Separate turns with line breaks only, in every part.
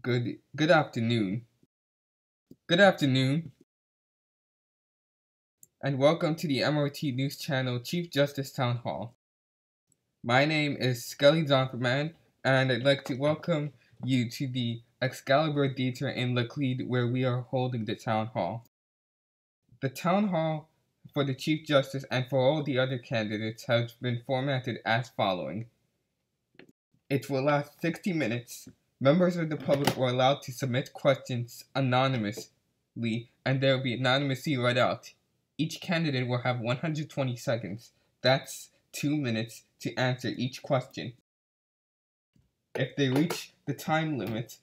Good afternoon. Good afternoon, and welcome to the MRT NewsChannel Chief Justice Town Hall. My name is Skelly Zonferman, and I'd like to welcome you to the Excalibur Theater in Laclede, where we are holding the town hall. The town hall for the Chief Justice and for all the other candidates has been formatted as following. It will last 60 minutes. Members of the public were allowed to submit questions anonymously, and they will be anonymously read out. Each candidate will have 120 seconds. That's 2 minutes to answer each question. If they reach the time limit,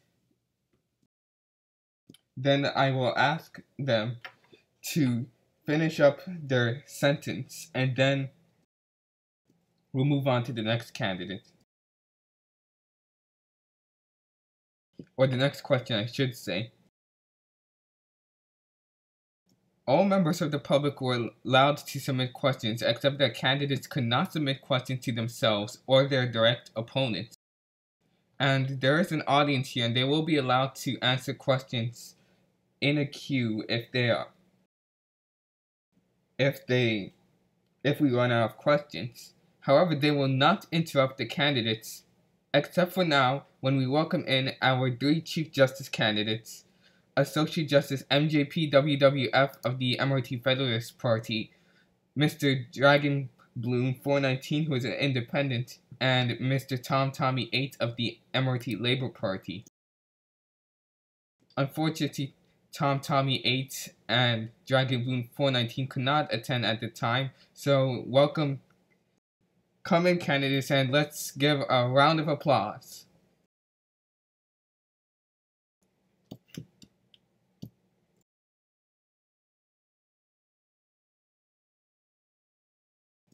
then I will ask them to finish up their sentence, and then we'll move on to the next candidate. Or the next question, I should say. All members of the public were allowed to submit questions, except that candidates could not submit questions to themselves or their direct opponents. And there is an audience here, and they will be allowed to answer questions in a queue if we run out of questions. However, they will not interrupt the candidates, except for now, when we welcome in our 3 Chief Justice candidates. Associate Justice MJP WWF of the MRT Federalist Party, Mr. Dragon Bloom 419, who is an independent, and Mr. Tommy 8 of the MRT Labor Party. Unfortunately, Tommy 8 and Dragon Bloom 419 could not attend at the time, so welcome, come in candidates, and let's give a round of applause.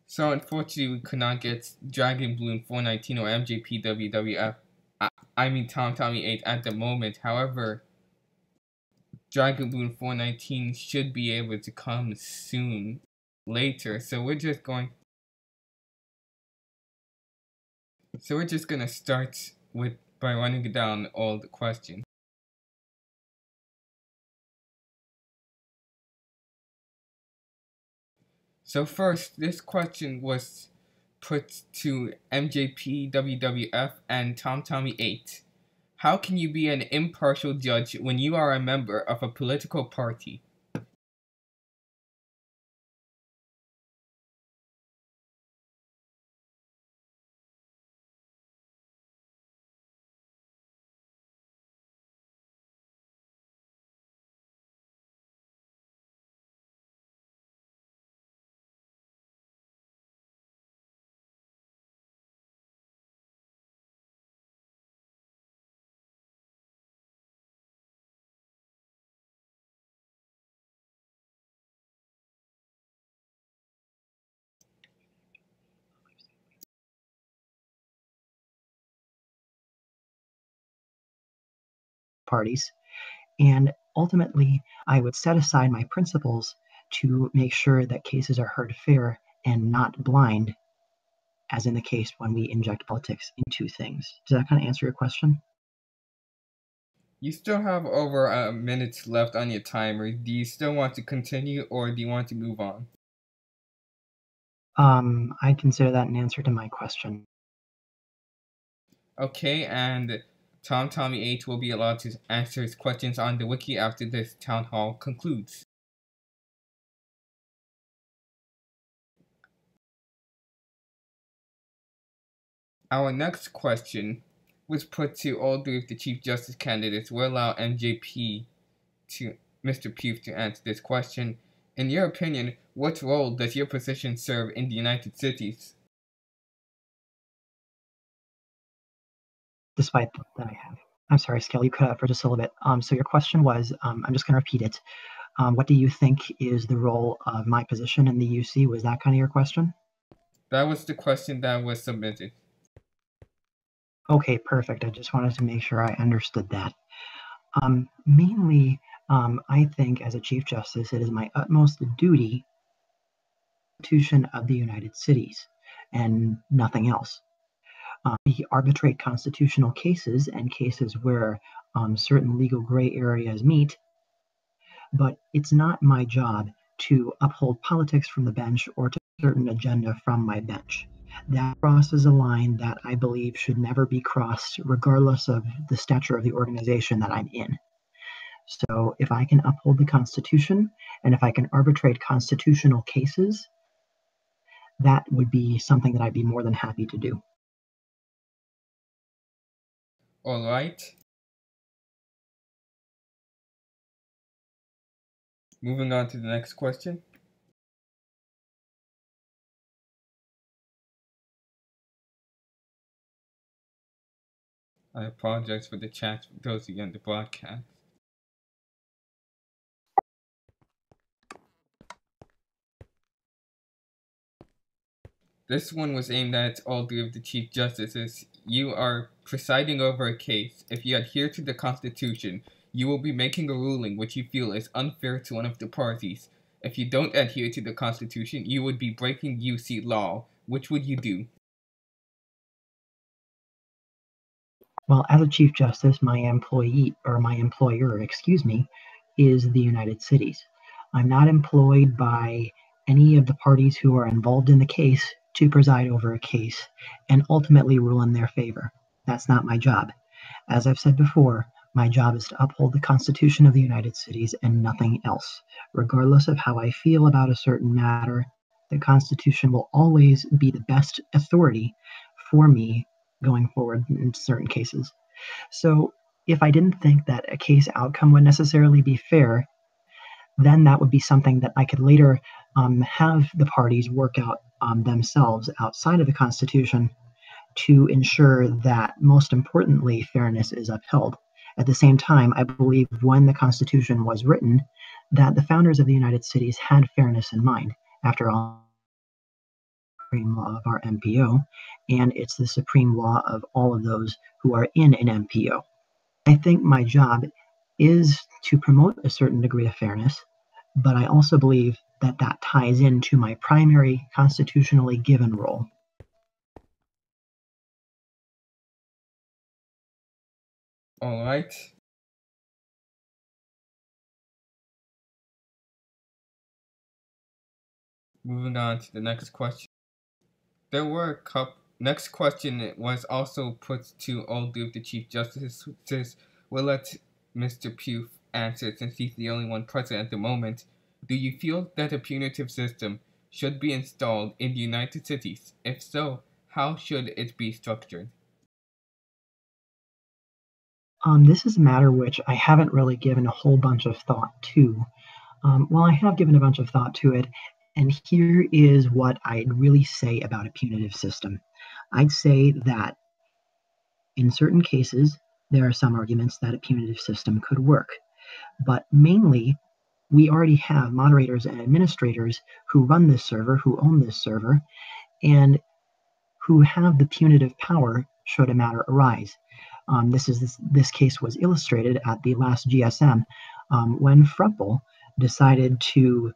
So unfortunately, we could not get Dragon Bloom 419 or MJP WWF. I mean Tommy 8 at the moment. However, Dragon Bloom 419 should be able to come soon later. So we're just gonna start by running down all the questions. So first, this question was put to MJP WWF and Tommy 8. How can you be an impartial judge when you are a member of a political party?
Parties, and ultimately I would set aside my principles to make sure that cases are heard fair and not blind, as in the case when we inject politics into things. Does that kind of answer your question?
You still have over a minute left on your timer. Do you still want to continue, or do you want to move on?
I consider that an answer to my question.
Okay, and Tommy 8 will be allowed to answer his questions on the wiki after this town hall concludes. Our next question was put to all 3 of the Chief Justice candidates. We'll allow MJP to Mr. Pugh to answer this question. In your opinion, what role does your position serve in the United Cities?
Despite that I have. I'm sorry, Skelly, you cut out for just a little bit. So your question was, I'm just going to repeat it. What do you think is the role of my position in the UC? Was that kind of your question?
That was the question that was submitted.
Okay, perfect. I just wanted to make sure I understood that. Mainly, I think as a Chief Justice, it is my utmost duty to the Constitution of the United Cities and nothing else. We arbitrate constitutional cases and cases where certain legal gray areas meet, but it's not my job to uphold politics from the bench or to a certain agenda from my bench. That crosses a line that I believe should never be crossed, regardless of the stature of the organization that I'm in. So if I can uphold the Constitution and if I can arbitrate constitutional cases, that would be something that I'd be more than happy to do.
All right. Moving on to the next question. I apologize for the chat for those of you on the broadcast. This one was aimed at all three of the Chief Justices. You are presiding over a case. If you adhere to the Constitution, you will be making a ruling which you feel is unfair to one of the parties. If you don't adhere to the Constitution, you would be breaking UC law. Which would you do?
Well, as a Chief Justice, my employer, is the United Cities. I'm not employed by any of the parties who are involved in the case to preside over a case and ultimately rule in their favor. That's not my job. As I've said before, my job is to uphold the Constitution of the United Cities and nothing else. Regardless of how I feel about a certain matter, the Constitution will always be the best authority for me going forward in certain cases. So if I didn't think that a case outcome would necessarily be fair, then that would be something that I could later have the parties work out themselves outside of the Constitution to ensure that, most importantly, fairness is upheld. At the same time, I believe when the Constitution was written, that the founders of the United Cities had fairness in mind. After all, supreme law of our MPO, and it's the supreme law of all of those who are in an MPO. I think my job is to promote a certain degree of fairness, but I also believe that that ties into my primary constitutionally given role.
All right. Moving on to the next question. There were a couple. Next question was also put to all three of the Chief Justices. We'll let Mr. Pugh answer since he's the only one present at the moment. Do you feel that a punitive system should be installed in the United Cities? If so, how should it be structured?
This is a matter which I haven't really given a whole bunch of thought to. Well, I have given a bunch of thought to it, and here is what I'd really say about a punitive system. I'd say that in certain cases, there are some arguments that a punitive system could work, but mainly we already have moderators and administrators who run this server, who own this server, and who have the punitive power should a matter arise. This case was illustrated at the last GSM when Frupple decided to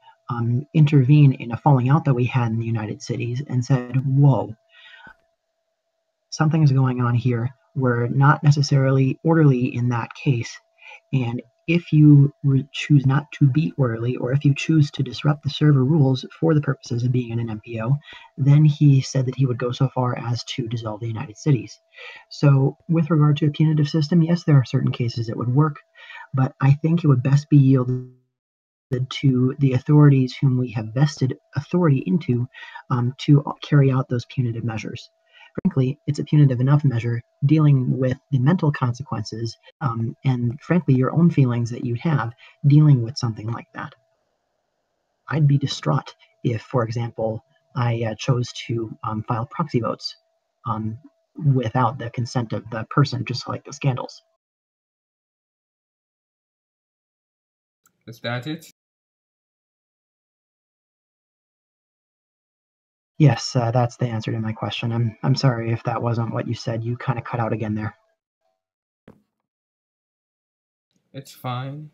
intervene in a falling out that we had in the United Cities and said, whoa, something is going on here. We're not necessarily orderly in that case. And if you choose not to be orderly, or if you choose to disrupt the server rules for the purposes of being in an MPO, then he said that he would go so far as to dissolve the United Cities. So with regard to a punitive system, yes, there are certain cases it would work, but I think it would best be yielded to the authorities whom we have vested authority into to carry out those punitive measures. Frankly, it's a punitive enough measure dealing with the mental consequences and, frankly, your own feelings that you'd have dealing with something like that. I'd be distraught if, for example, I chose to file proxy votes without the consent of the person, just like the scandals.
Is that it?
Yes, that's the answer to my question. I'm sorry if that wasn't what you said. You kind of cut out again there.
It's fine.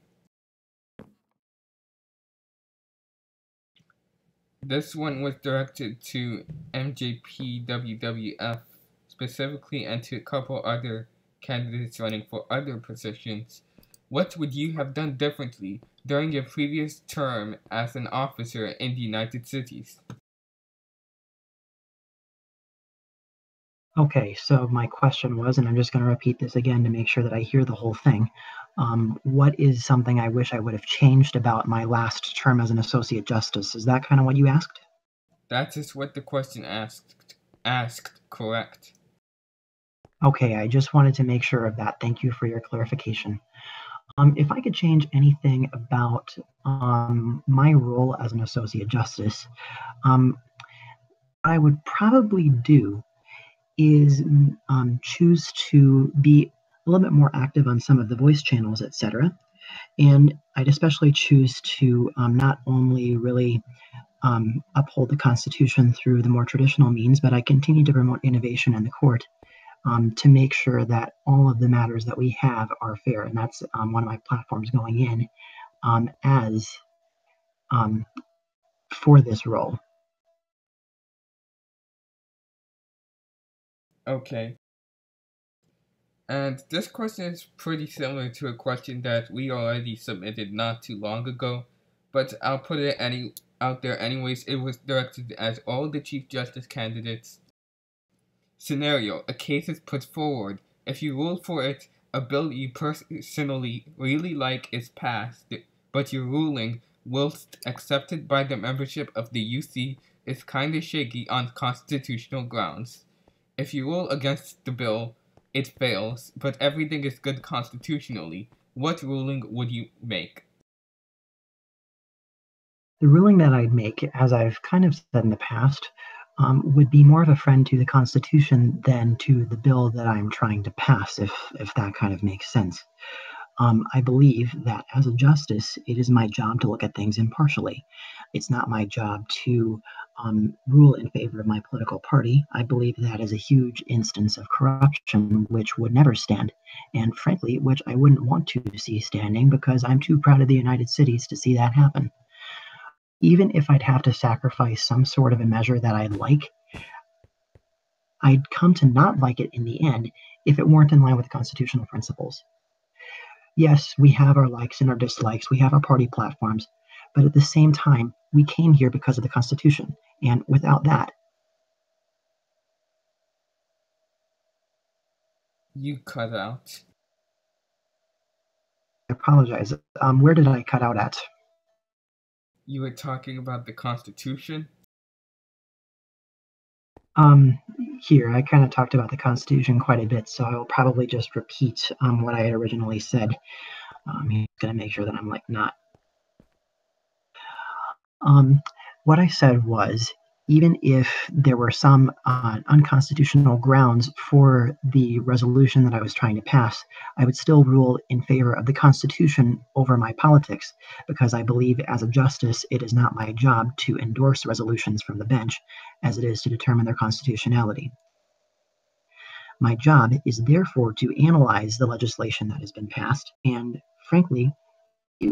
This one was directed to MJPWWF specifically and to a couple other candidates running for other positions, what would you have done differently during your previous term as an officer in the United Cities?
Okay, so my question was, and I'm just going to repeat this again to make sure that I hear the whole thing. What is something I wish I would have changed about my last term as an associate justice? Is that kind of what you asked?
That is what the question asked, correct.
Okay, I just wanted to make sure of that. Thank you for your clarification. If I could change anything about my role as an associate justice, what I would probably do is choose to be a little bit more active on some of the voice channels, etc. And I'd especially choose to not only really uphold the Constitution through the more traditional means, but I continue to promote innovation in the court to make sure that all of the matters that we have are fair. And that's one of my platforms going in as um, for this role.
Okay. And this question is pretty similar to a question that we already submitted not too long ago, but I'll put it out there anyways. It was directed at all the Chief Justice candidates. Scenario: a case is put forward. If you rule for it, a bill you personally really like is passed, but your ruling, whilst accepted by the membership of the UC, is kinda shaky on constitutional grounds. If you rule against the bill, it fails, but everything is good constitutionally. What ruling would you make?
The ruling that I'd make, as I've kind of said in the past, would be more of a friend to the Constitution than to the bill that I'm trying to pass, if that kind of makes sense. I believe that as a justice, it is my job to look at things impartially. It's not my job to rule in favor of my political party. I believe that is a huge instance of corruption which would never stand, and frankly, which I wouldn't want to see standing because I'm too proud of the United Cities to see that happen. Even if I'd have to sacrifice some sort of a measure that I like, I'd come to not like it in the end if it weren't in line with constitutional principles. Yes, we have our likes and our dislikes, we have our party platforms, but at the same time, we came here because of the Constitution, and without that,
You cut out.
I apologize. Where did I cut out at?
You were talking about the Constitution?
Here, I kind of talked about the Constitution quite a bit, so I'll probably just repeat what I had originally said. He's going to make sure that I'm like not. What I said was, even if there were some unconstitutional grounds for the resolution that I was trying to pass, I would still rule in favor of the Constitution over my politics, because I believe as a justice, it is not my job to endorse resolutions from the bench, as it is to determine their constitutionality. My job is therefore to analyze the legislation that has been passed, and frankly,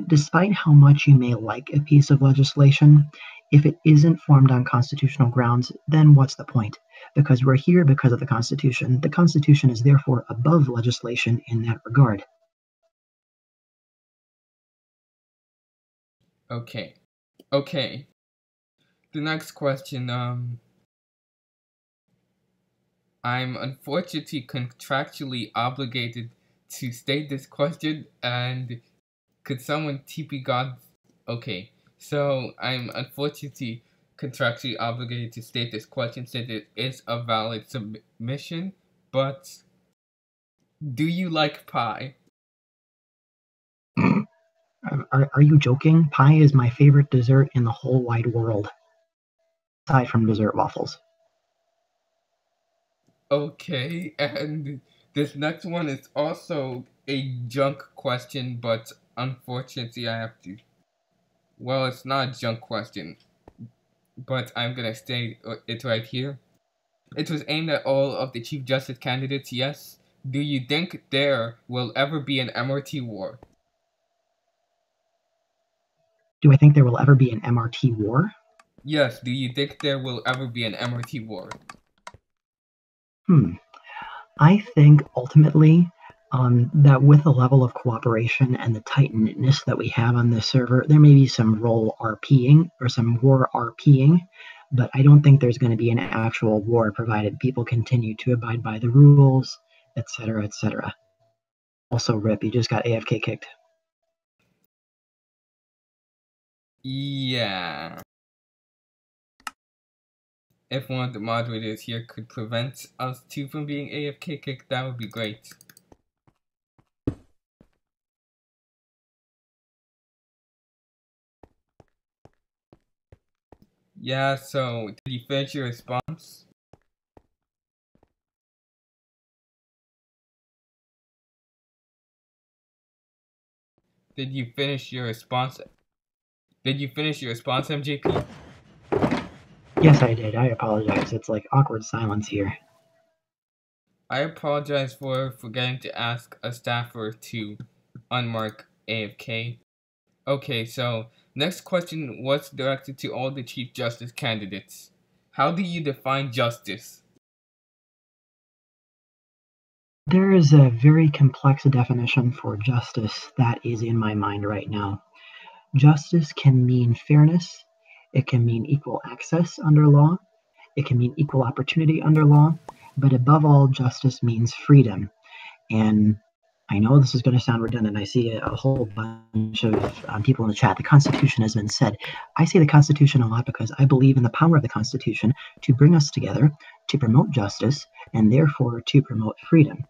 despite how much you may like a piece of legislation, if it isn't formed on constitutional grounds, then what's the point? Because we're here because of the Constitution. The Constitution is therefore above legislation in that regard.
Okay. Okay. The next question, I'm unfortunately contractually obligated to state this question, and could someone TP God? Okay, so I'm unfortunately contractually obligated to state this question since it is a valid submission, but do you like pie?
Are you joking? Pie is my favorite dessert in the whole wide world, aside from dessert waffles.
Okay, and this next one is also a junk question, but unfortunately I have to. Well, it's not a junk question, but I'm gonna state it right here. It was aimed at all of the Chief Justice candidates, yes. Do you think there will ever be an MRT war?
Do I think there will ever be an MRT war?
Yes, do you think there will ever be an MRT war?
I think ultimately that with the level of cooperation and the tight knitness that we have on this server, there may be some role RPing or some war RPing, but I don't think there's going to be an actual war provided people continue to abide by the rules, etc., etc. Also, Rip, you just got AFK kicked.
Yeah. If one of the moderators here could prevent us two from being AFK kicked, that would be great. Yeah, so did you finish your response? Did you finish your response? Did you finish your response, MJP?
Yes, I did. I apologize. It's like awkward silence here.
I apologize for forgetting to ask a staffer to unmark AFK. Okay, so next question was directed to all the Chief Justice candidates. How do you define justice?
There is a very complex definition for justice that is in my mind right now. Justice can mean fairness, it can mean equal access under law, it can mean equal opportunity under law, but above all, justice means freedom. And I know this is going to sound redundant. I see a whole bunch of people in the chat. The Constitution has been said. I say the Constitution a lot because I believe in the power of the Constitution to bring us together, to promote justice, and therefore to promote freedom.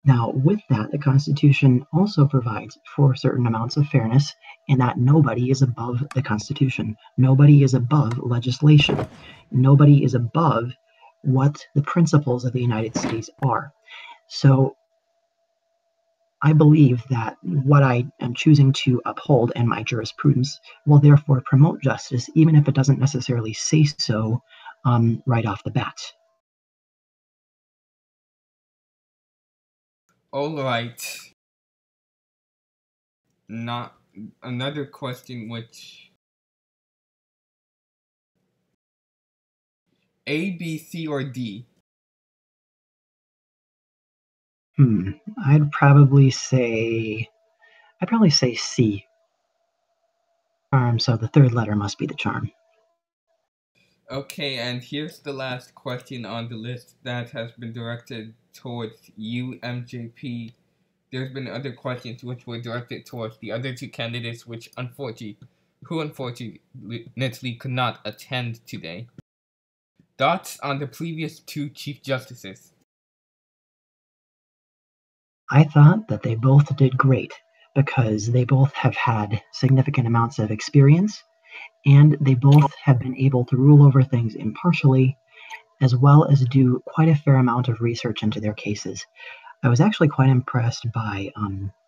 Now, with that, the Constitution also provides for certain amounts of fairness in that nobody is above the Constitution. Nobody is above legislation. Nobody is above what the principles of the United States are. So I believe that what I am choosing to uphold and my jurisprudence will therefore promote justice, even if it doesn't necessarily say so right off the bat.
Alright. Not another question which A, B, C, or D?
I'd probably say C. So the third letter must be the charm.
Okay, and here's the last question on the list that has been directed towards you, MJP. There's been other questions which were directed towards the other two candidates, who unfortunately could not attend today. Thoughts on the previous two Chief Justices?
I thought that they both did great because they both have had significant amounts of experience and they both have been able to rule over things impartially as well as do quite a fair amount of research into their cases. I was actually quite impressed by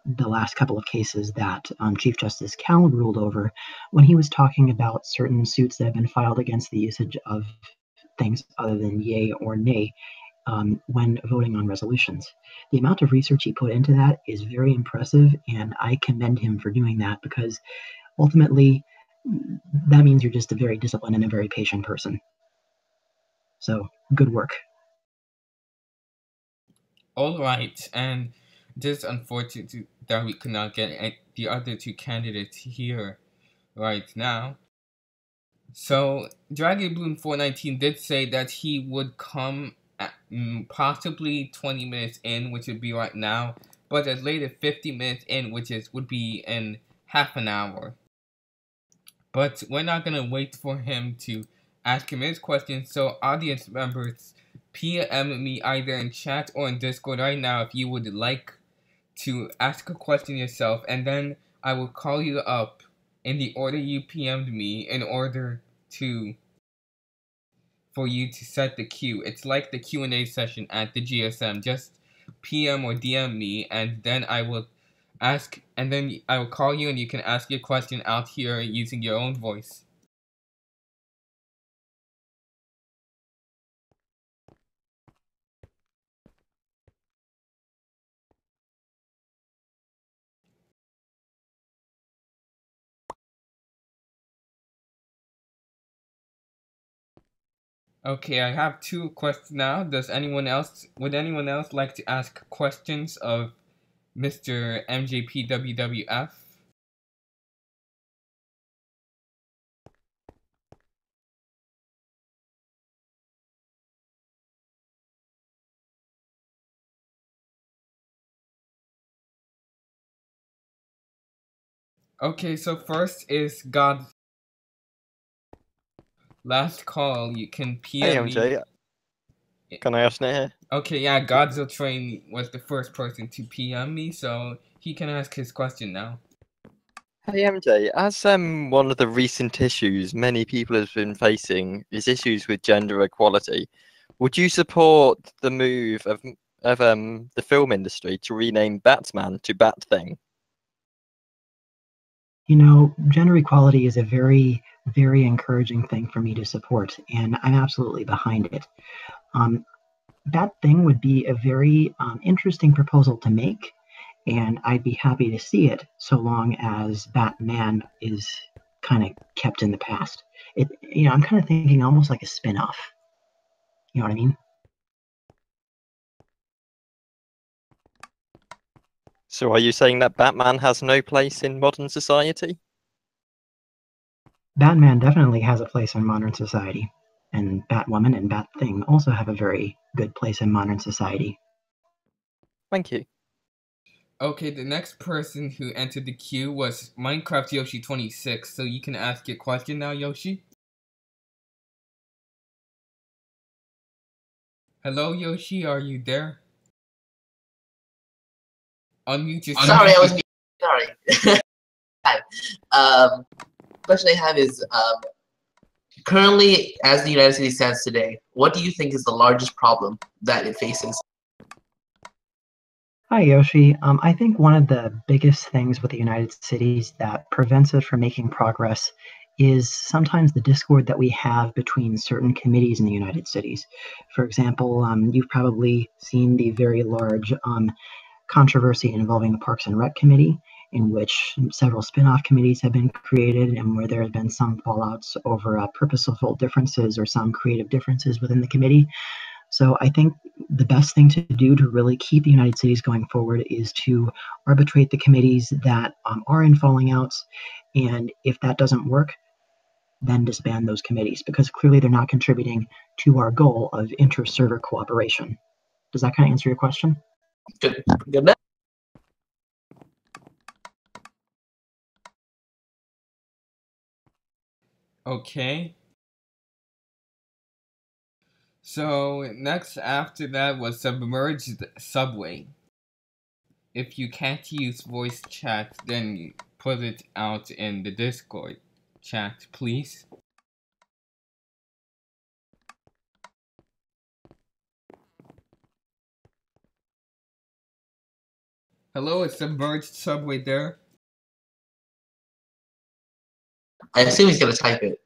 the last couple of cases that Chief Justice Cal ruled over when he was talking about certain suits that have been filed against the usage of things other than yay or nay when voting on resolutions. The amount of research he put into that is very impressive, and I commend him for doing that because ultimately that means you're just a very disciplined and a very patient person. So, good work.
Alright, and just unfortunate that we could not get the other two candidates here right now. So, Dragon Bloom 419 did say that he would come at, possibly 20 minutes in, which would be right now, but as late as 50 minutes in, would be in half an hour. But we're not going to wait for him to ask him his question, so audience members, PM me either in chat or in Discord right now if you would like to ask a question yourself, and then I will call you up in the order you PM'd me in order for you to set the queue. It's like the Q&A session at the GSM. Just PM or DM me, and then I will call you and you can ask your question out here using your own voice. Okay, I have two questions now. Would anyone else like to ask questions of Mr. MJPWWF? Okay, so first is God's last call. You can
Hey
PM me.
MJ, can I ask now here?
Okay, yeah, Godzilla Train was the first person to PM me, so he can ask his question now.
Hey MJ, as one of the recent issues many people have been facing is issues with gender equality, would you support the move of the film industry to rename Batman to Bat-Thing?
You know, gender equality is a very, very encouraging thing for me to support, and I'm absolutely behind it. That thing would be a very interesting proposal to make, and I'd be happy to see it so long as Batman is kind of kept in the past. I'm kind of thinking almost like a spin-off. You know what I mean?
So are you saying that Batman has no place in modern society?
Batman definitely has a place in modern society, and Batwoman and Bat-Thing also have a very good place in modern society.
Thank you.
Okay, the next person who entered the queue was Minecraft Yoshi 26, so you can ask your question now, Yoshi. Hello, Yoshi, are you there? Unmute yourself.
Sorry, I was sorry. Question I have is currently, as the United States stands today, what do you think is the largest problem that it faces?
Hi, Yoshi. I think one of the biggest things with the United Cities that prevents it from making progress is sometimes the discord that we have between certain committees in the United Cities. For example, you've probably seen the very large controversy involving the Parks and Rec Committee, in which several spin-off committees have been created and where there have been some fallouts over purposeful differences or some creative differences within the committee. So I think the best thing to do to really keep the United Cities going forward is to arbitrate the committees that are in falling outs. And if that doesn't work, then disband those committees because clearly they're not contributing to our goal of inter-server cooperation. Does that kind of answer your question?
Good. Good.
Okay. So next after that was Submerged Subway. If you can't use voice chat, then you put it out in the Discord chat, please. Hello, is Submerged Subway there?
I assume he's gonna type it.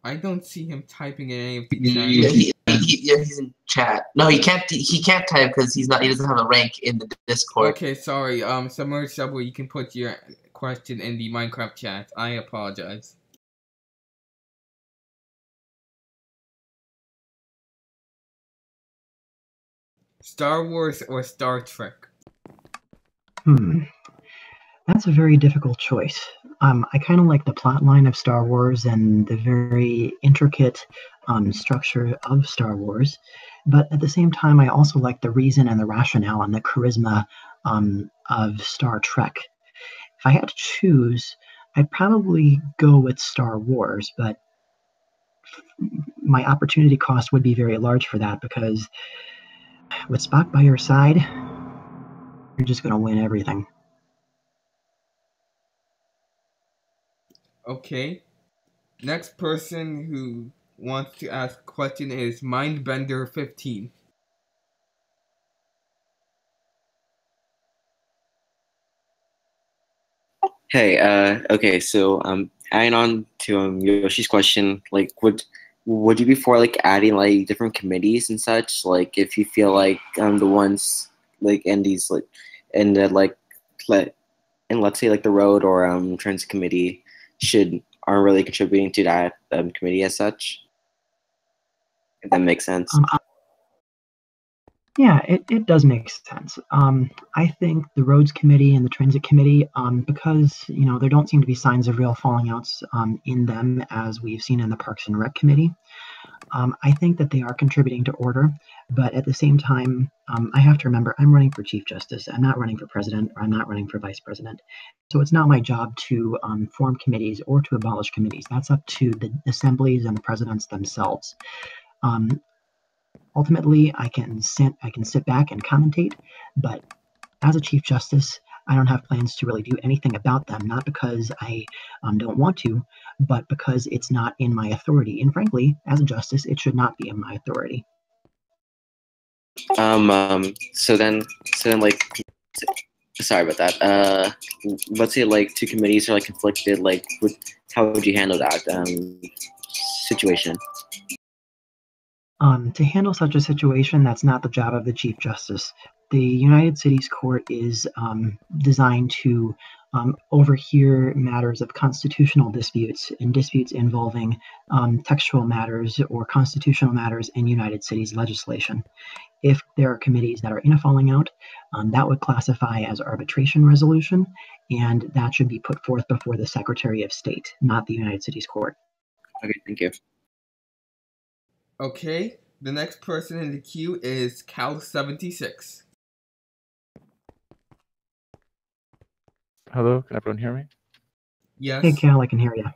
I don't see him typing in any of the
Yeah, he's in chat. No, he can't. He can't type because he's not. He doesn't have a rank in the Discord.
Okay, sorry. Submerged Subway, you can put your question in the Minecraft chat. I apologize. Star Wars or Star Trek?
That's a very difficult choice. I kind of like the plot line of Star Wars and the very intricate structure of Star Wars, but at the same time, I also like the reason and the rationale and the charisma of Star Trek. If I had to choose, I'd probably go with Star Wars, but my opportunity cost would be very large for that because with Spock by your side, you're just going to win everything.
Okay. Next person who wants to ask a question is Mindbender15.
Hey, okay, so adding on to Yoshi's question, like would you be for like adding like different committees and such? Like if you feel like the ones like in these like in the like let and let's say like the road or transit committee aren't really contributing to that committee as such. If that makes sense.
Yeah, it does make sense. I think the roads committee and the transit committee, because there don't seem to be signs of real falling outs in them as we've seen in the Parks and Rec committee. I think that they are contributing to order, but at the same time, I have to remember I'm running for Chief Justice. I'm not running for president, or I'm not running for vice president. So it's not my job to form committees or to abolish committees. That's up to the assemblies and the presidents themselves. Ultimately, I can sit back and commentate, but as a Chief Justice, I don't have plans to really do anything about them, not because I don't want to, but because it's not in my authority. And frankly, as a justice, it should not be in my authority.
So then, like, sorry about that. Let's say like two committees are like conflicted. Like, how would you handle that situation?
To handle such a situation, that's not the job of the Chief Justice. The United Cities Court is designed to overhear matters of constitutional disputes and disputes involving textual matters or constitutional matters in United Cities legislation. If there are committees that are in a falling out, that would classify as arbitration resolution, and that should be put forth before the Secretary of State, not the United Cities Court.
Okay, thank you.
Okay, the next person in the queue is Cal76.
Hello, can everyone hear me?
Yes.
Hey, Cal, I can hear you.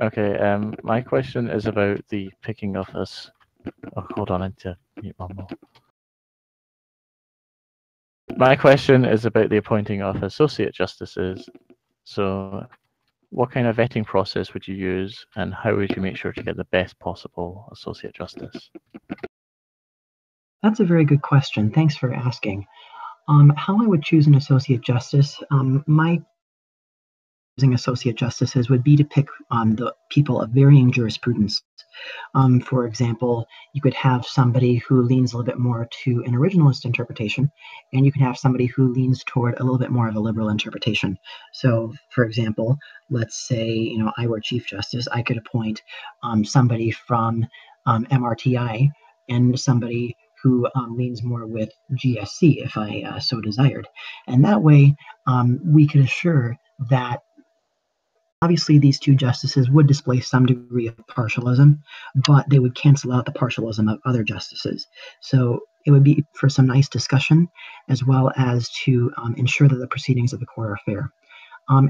Okay, my question is about the picking of this. Oh, hold on, I need to mute my mom. My question is about the appointing of associate justices. So, what kind of vetting process would you use, and how would you make sure to get the best possible associate justice?
That's a very good question. Thanks for asking. How I would choose an associate justice, my choosing associate justices would be to pick the people of varying jurisprudence. For example, you could have somebody who leans a little bit more to an originalist interpretation, and you can have somebody who leans toward a little bit more of a liberal interpretation. So, for example, let's say I were Chief Justice, I could appoint somebody from MRTI and somebody who leans more with GSC if I so desired. And that way, we could assure that obviously these two justices would display some degree of partialism, but they would cancel out the partialism of other justices. So it would be for some nice discussion, as well as to ensure that the proceedings of the court are fair.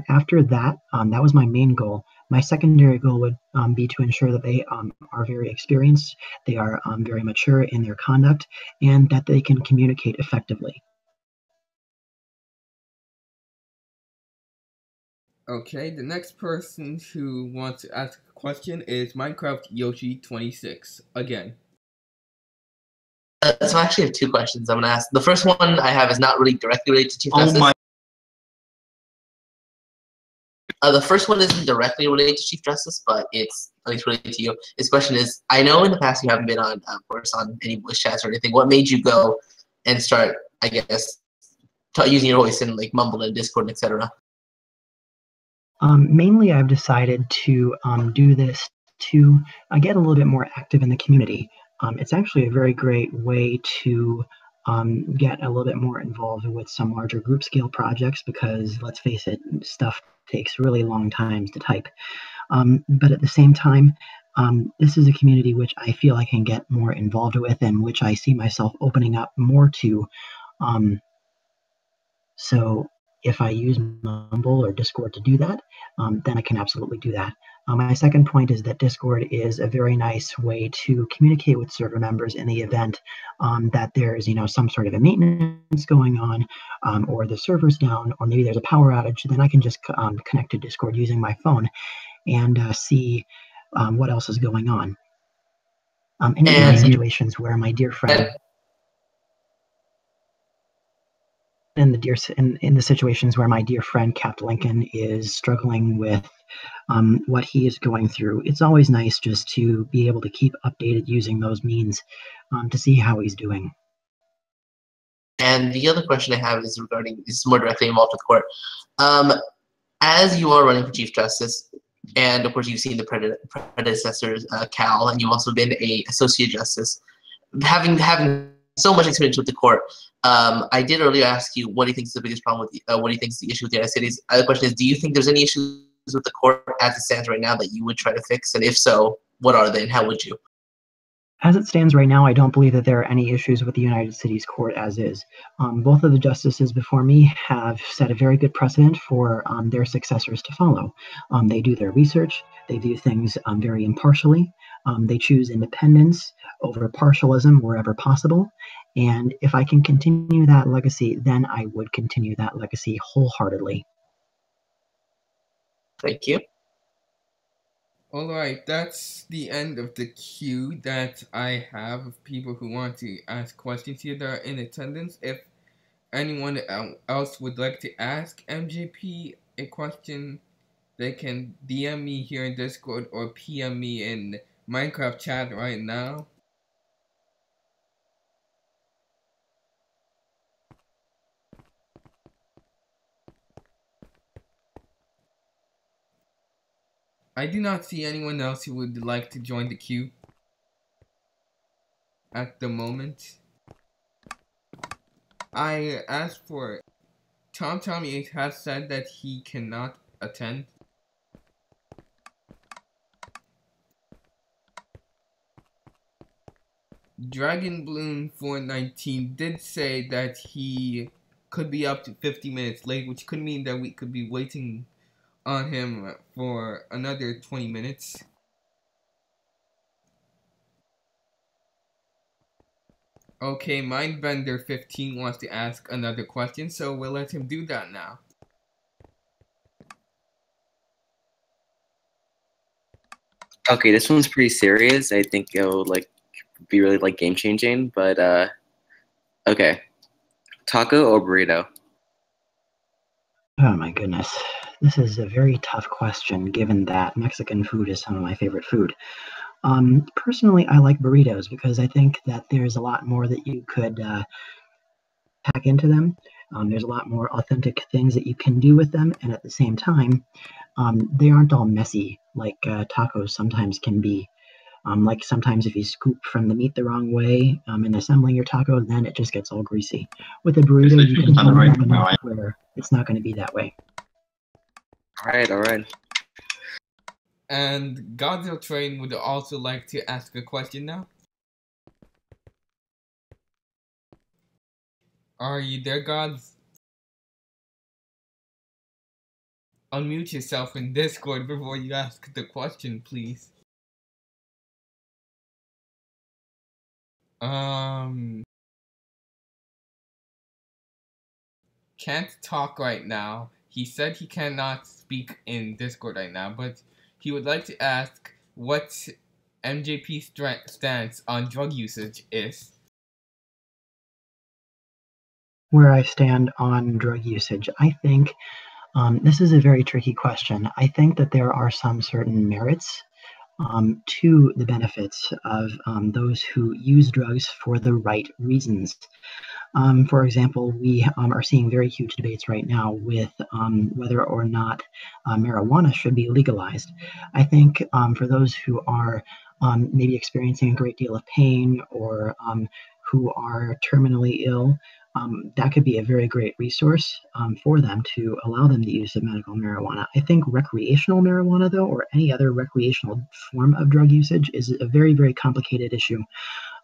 After that, that was my main goal. My secondary goal would be to ensure that they are very experienced, they are very mature in their conduct, and that they can communicate effectively.
Okay, the next person who wants to ask a question is Minecraft Yoshi 26 again.
So I actually have two questions I'm going to ask. The first one I have is not really directly related to Chief Justice. The first one isn't directly related to Chief Justice, but it's at least related to you. His question is, I know in the past you haven't been on, of course, on any voice chats or anything. What made you go and start, I guess, using your voice and like Mumble and Discord, etc.?
Mainly, I've decided to do this to get a little bit more active in the community. It's actually a very great way to get a little bit more involved with some larger group scale projects because, let's face it, stuff takes really long times to type. But at the same time, this is a community which I feel I can get more involved with and which I see myself opening up more to. So if I use Mumble or Discord to do that, then I can absolutely do that. My second point is that Discord is a very nice way to communicate with server members in the event that there's some sort of a maintenance going on, or the server's down, or maybe there's a power outage. Then I can just connect to Discord using my phone and see what else is going on. And in situations where my dear friend in the situations where my dear friend Cap Lincoln is struggling with what he is going through, it's always nice just to be able to keep updated using those means to see how he's doing.
And the other question I have is regarding, this is more directly involved with court. as you are running for Chief Justice, and of course you've seen the predecessors, Cal, and you've also been a Associate Justice, having so much experience with the court. I did earlier ask you what do you think is the biggest problem with what do you think is the issue with the United States. The question is, do you think there's any issues with the court as it stands right now that you would try to fix, and if so, what are they and how would you?
As it stands right now, I don't believe that there are any issues with the United States Court as is. Both of the justices before me have set a very good precedent for their successors to follow. They do their research, they do things very impartially, they choose independence over partialism wherever possible, and if I can continue that legacy, then I would continue that legacy wholeheartedly.
Thank you.
Alright, that's the end of the queue that I have of people who want to ask questions here that are in attendance. If anyone else would like to ask MJP a question, they can DM me here in Discord or PM me in Minecraft chat right now. I do not see anyone else who would like to join the queue at the moment. I asked for Tommy has said that he cannot attend. Dragon Bloom 419 did say that he could be up to 50 minutes late, which could mean that we could be waiting on him for another 20 minutes. Okay, Mindbender 15 wants to ask another question, so we'll let him do that now.
Okay, this one's pretty serious. I think it'll be really game changing, but okay. Taco or burrito?
Oh my goodness. This is a very tough question given that Mexican food is some of my favorite food. Personally, I like burritos because I think that there's a lot more that you could pack into them. There's a lot more authentic things that you can do with them, and at the same time, they aren't all messy like tacos sometimes can be. Like sometimes if you scoop from the meat the wrong way in assembling your taco, then it just gets all greasy. With a burrito, you can tell it enough where it's not going to be that way.
All right.
And Godzilla Train would also like to ask a question now. Are you there, Gods? Unmute yourself in Discord before you ask the question, please. Can't talk right now. He said he cannot speak in Discord right now, but he would like to ask what MJP's stance on drug usage is.
Where I stand on drug usage, I think this is a very tricky question. I think that there are some certain merits to the benefits of those who use drugs for the right reasons. For example, we are seeing very huge debates right now with whether or not marijuana should be legalized. I think for those who are maybe experiencing a great deal of pain or who are terminally ill, that could be a very great resource for them to allow them the use of medical marijuana. I think recreational marijuana, though, or any other recreational form of drug usage is a very, very complicated issue.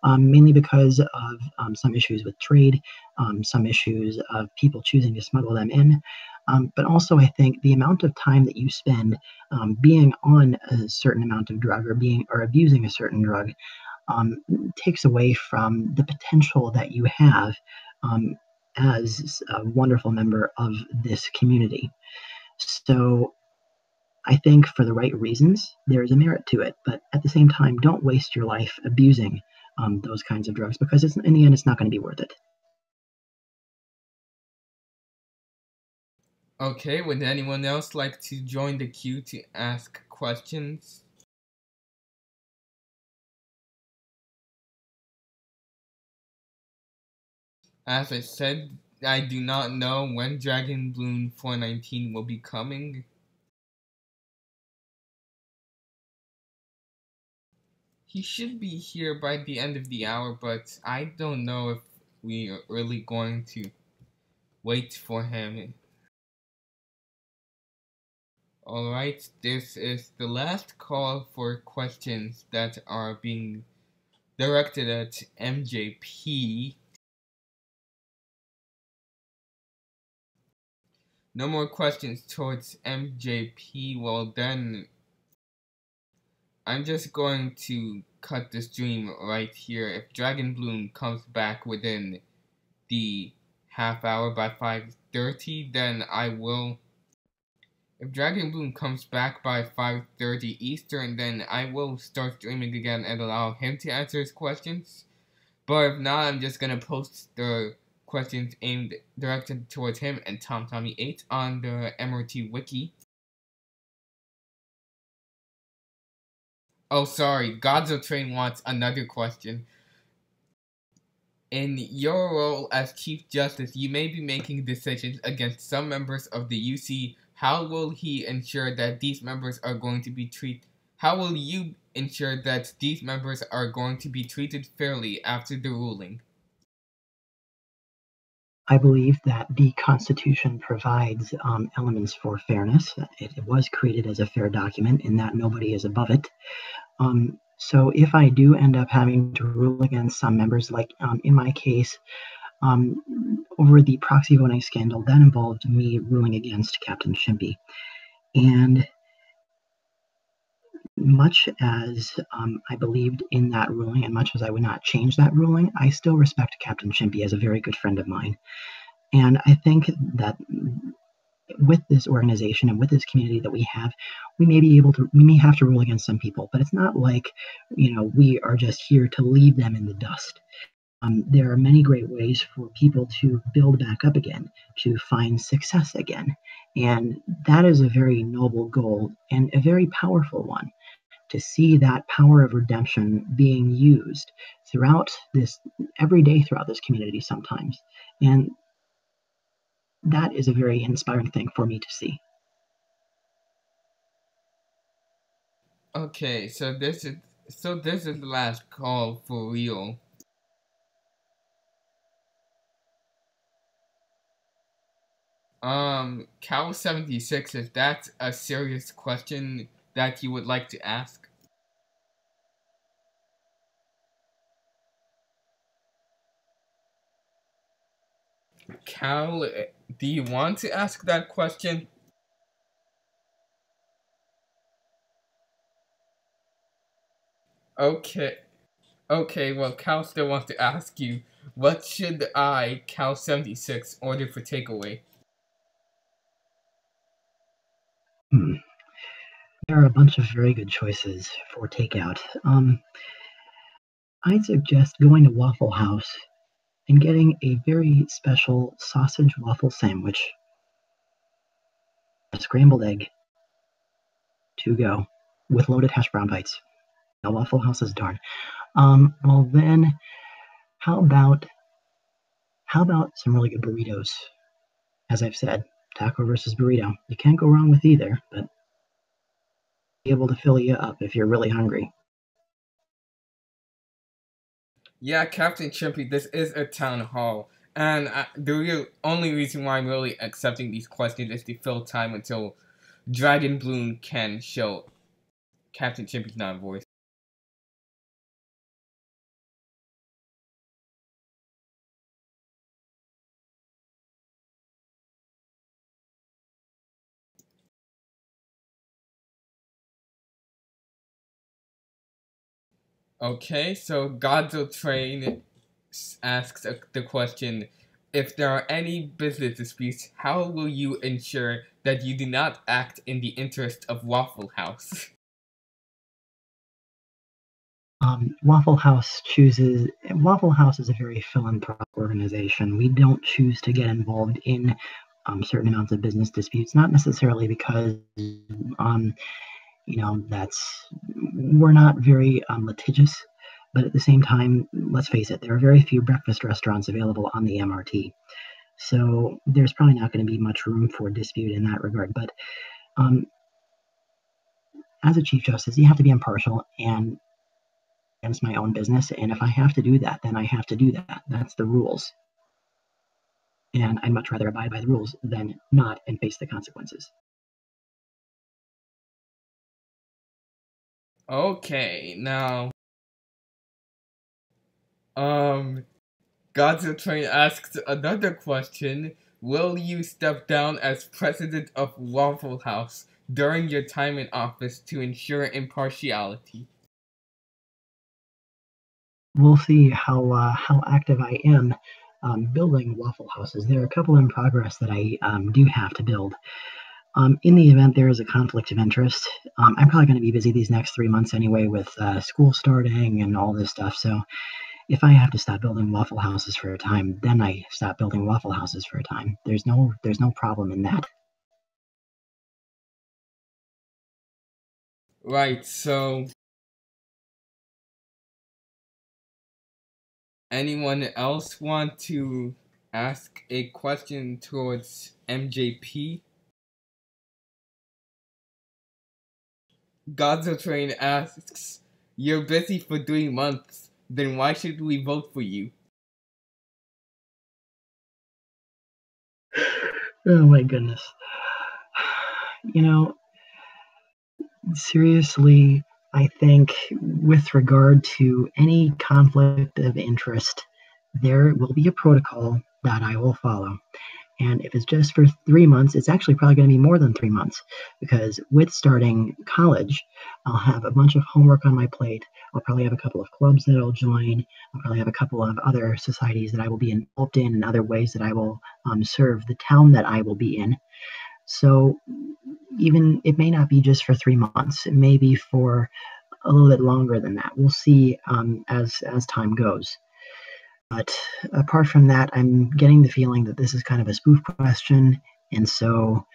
Mainly because of some issues with trade, some issues of people choosing to smuggle them in. But also, I think the amount of time that you spend being on a certain amount of drug or abusing a certain drug takes away from the potential that you have as a wonderful member of this community. So I think for the right reasons, there is a merit to it. But at the same time, don't waste your life abusing those kinds of drugs because in the end, it's not going to be worth it.
Okay, would anyone else like to join the queue to ask questions? As I said, I do not know when Dragon Bloom 419 will be coming. He should be here by the end of the hour, but I don't know if we are really going to wait for him. Alright, this is the last call for questions that are being directed at MJP. No more questions towards MJP. Well then, I'm just going to cut the stream right here. If Dragon Bloom comes back within the half hour by 5:30, then I will. If Dragon Bloom comes back by 5:30 Eastern, then I will start streaming again and allow him to answer his questions. But if not, I'm just gonna post the questions directed towards him and TomTommy8 on the MRT wiki. Oh, sorry, Godzo Train wants another question. In your role as Chief Justice, you may be making decisions against some members of the UC. How will he ensure that these members are going to be treated? How will you ensure that these members are going to be treated fairly after the ruling?
I believe that the Constitution provides elements for fairness. It was created as a fair document in that nobody is above it. So if I do end up having to rule against some members, like in my case, over the proxy voting scandal, that involved me ruling against Captain Shimpy. And much as I believed in that ruling, and much as I would not change that ruling, I still respect Captain Shimpy as a very good friend of mine. And I think that with this organization and with this community that we have, we may have to rule against some people, but it's not like, we are just here to leave them in the dust. There are many great ways for people to build back up again, to find success again. And that is a very noble goal and a very powerful one, to see that power of redemption being used throughout this, every day throughout this community sometimes. And that is a very inspiring thing for me to see.
Okay, so this is the last call for real. Cal 76, is that a serious question that you would like to ask? Cal, do you want to ask that question? Okay, well, Cal still wants to ask you, what should I, Cal 76, order for takeaway?
There are a bunch of very good choices for takeout. I'd suggest going to Waffle House and getting a very special sausage waffle sandwich, a scrambled egg to go, with loaded hash brown bites. Now, Waffle House is darn. Well then, how about some really good burritos? As I've said, taco versus burrito. You can't go wrong with either, but be able to fill you up if you're really hungry.
Yeah, Captain Chimpy, this is a town hall, and the only reason why I'm really accepting these questions is to fill time until Dragon Bloom can show Captain Chimpy's non-voice. Okay, so Godzo Train asks the question, if there are any business disputes, how will you ensure that you do not act in the interest of Waffle House?
Waffle House is a very philanthropic organization. We don't choose to get involved in certain amounts of business disputes, not necessarily because we're not very litigious, but at the same time, let's face it, there are very few breakfast restaurants available on the MRT. So there's probably not going to be much room for dispute in that regard. But as a Chief Justice, you have to be impartial, and against my own business, and if I have to do that, then I have to do that. That's the rules. And I'd much rather abide by the rules than not and face the consequences.
Okay, now, Godzilla Train asks another question. Will you step down as president of Waffle House during your time in office to ensure impartiality?
We'll see how active I am building Waffle Houses. There are a couple in progress that I do have to build. In the event there is a conflict of interest, I'm probably going to be busy these next 3 months anyway with school starting and all this stuff. So if I have to stop building Waffle Houses for a time, then I stop building Waffle Houses for a time. There's no problem in that.
Right, so anyone else want to ask a question towards MJP? Godzilla Train asks, you're busy for 3 months, then why should we vote for you?
Oh my goodness. You know, seriously, I think with regard to any conflict of interest, there will be a protocol that I will follow. And if it's just for 3 months, it's actually probably going to be more than 3 months, because with starting college, I'll have a bunch of homework on my plate. I'll probably have a couple of clubs that I'll join. I'll probably have a couple of other societies that I will be involved in and other ways that I will serve the town that I will be in. So even it may not be just for 3 months. It may be for a little bit longer than that. We'll see as time goes. But apart from that, I'm getting the feeling that this is kind of a spoof question. And so,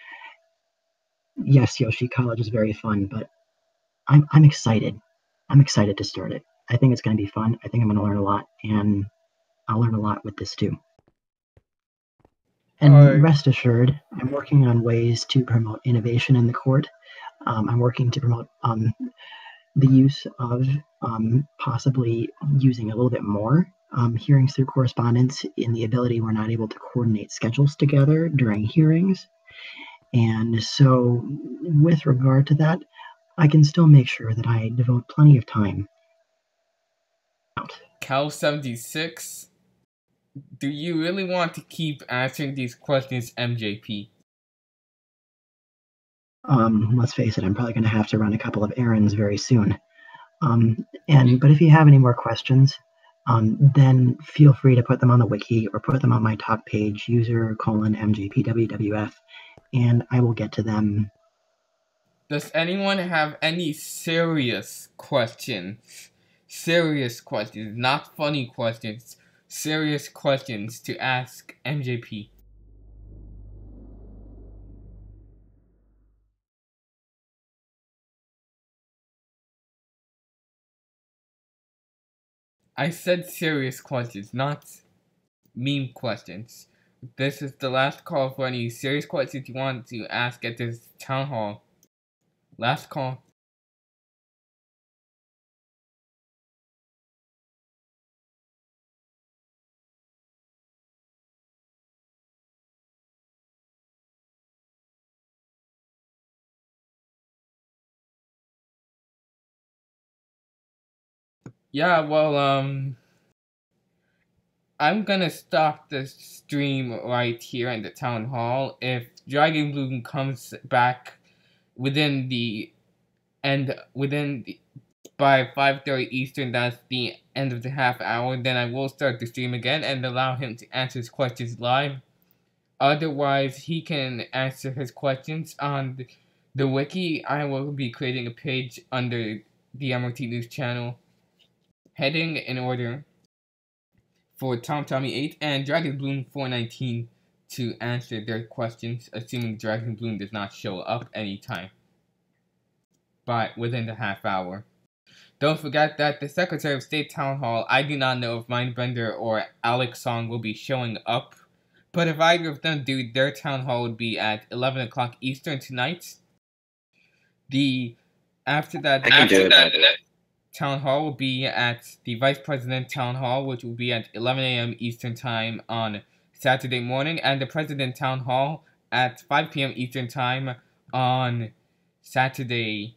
yes, Yoshi, college is very fun, but I'm excited. I'm excited to start it. I think it's going to be fun. I think I'm going to learn a lot, and I'll learn a lot with this too. And rest assured, I'm working on ways to promote innovation in the court. I'm working to promote the use of possibly using a little bit more hearings through correspondence in the ability we're not able to coordinate schedules together during hearings. And so with regard to that, I can still make sure that I devote plenty of time out.
Cal 76, do you really want to keep answering these questions, MJP?
Let's face it, I'm probably going to have to run a couple of errands very soon. But if you have any more questions, then feel free to put them on the wiki or put them on my talk page, user:/MJPWWF, and I will get to them.
Does anyone have any serious questions? Serious questions, not funny questions. Serious questions to ask MJP. I said serious questions, not meme questions. This is the last call for any serious questions you want to ask at this town hall. Last call. Yeah, well, I'm gonna stop the stream right here in the town hall. If Dragon Bloom comes back within the end, by 5:30 Eastern, that's the end of the half hour, then I will start the stream again and allow him to answer his questions live. Otherwise, he can answer his questions on the wiki. I will be creating a page under the MRT News Channel heading in order for Tom Tommy 8 and Dragon Bloom 419 to answer their questions, assuming Dragon Bloom does not show up anytime but within the half hour. Don't forget that the Secretary of State Town Hall, I do not know if Mindbender or Alex Song will be showing up, but if either of them do, their town hall would be at 11 o'clock Eastern tonight. After that, Town Hall will be at the Vice President Town Hall, which will be at 11 a.m. Eastern Time on Saturday morning, and the President Town Hall at 5 p.m. Eastern Time on Saturday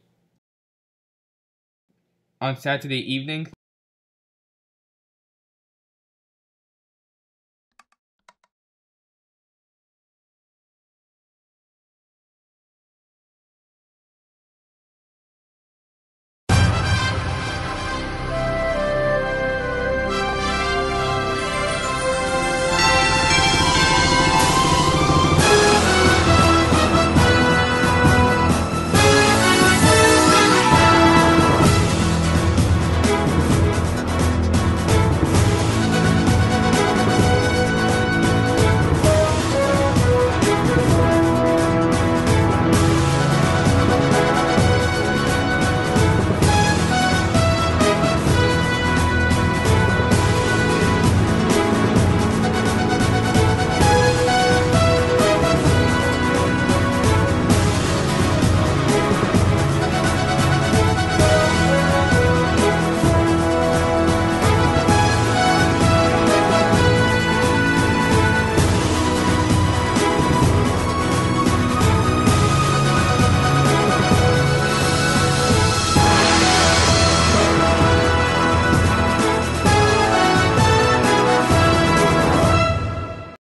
evening.